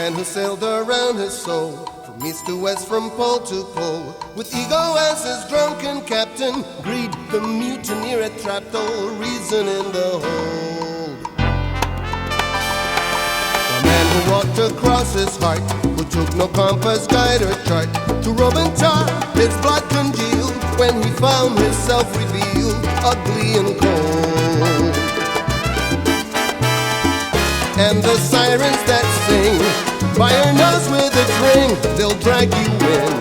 man who sailed around his soul, from east to west, from pole to pole, with ego as his drunken captain, greed the mutineer had trapped, all reason in the hold. The man who walked across his heart, who took no compass, guide or chart, to rob and tar, his blood congealed, when he found himself revealed, ugly and cold. And the sirens that sing by your nose with a ring, they'll drag you in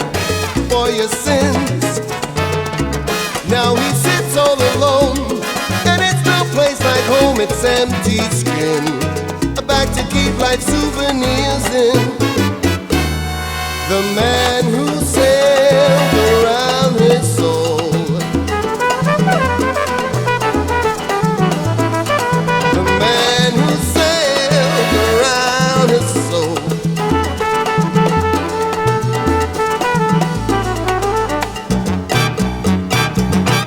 for your sins. Now he sits all alone, and it's no place like home, it's empty skin, a bag to keep life souvenirs in. The man who sailed around his soul, the man who sailed around his soul.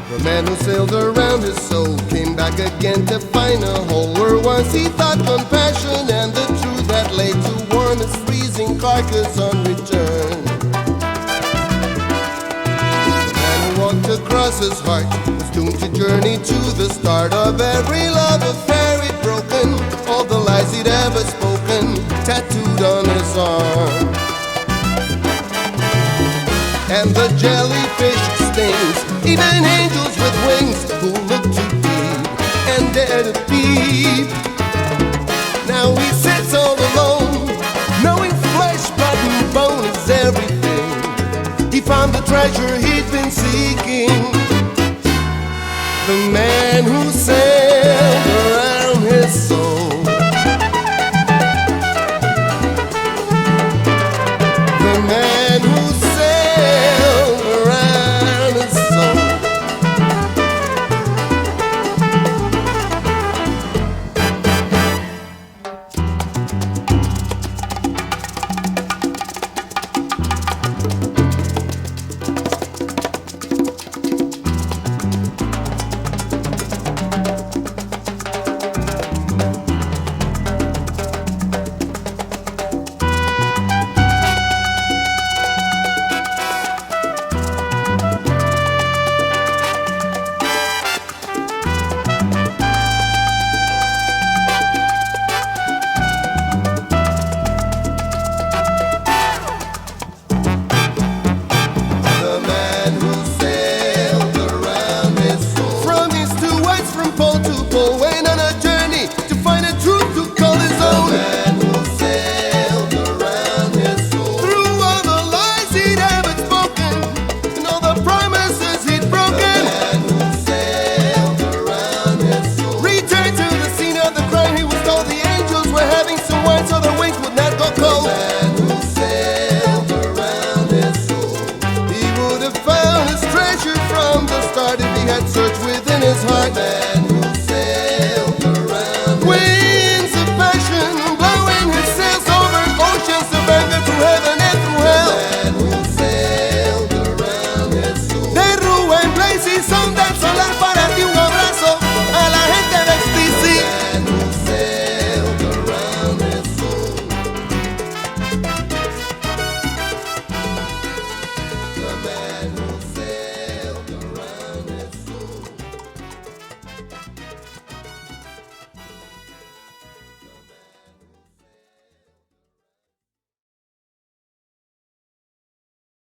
The man who sailed around his soul came back again to find a hole where once he thought compassion and the truth that lay to warm his freezing carcass on return. The man who walked across his heart was doomed to journey to the start of every love affair he'd broken, all the lies he'd ever spoken tattooed on his arm. And the jellyfish stings, even angels with wings who look too deep and dare to peep. Now he sits all alone, knowing flesh, blood and bone is everything. He found the treasure he'd been seeking. The man who sailed around his soul, the man who sailed around his soul. Went on a journey to find a truth to call his own. The man who sailed around his soul, through all the lies he'd ever spoken and all the promises he'd broken. The man who sailed around his soul returned to the scene of the crime. He was told the angels were having some wine so the wings would not go cold. The man who sailed around his soul, he would have found his treasure from the start if he had searched within his heart.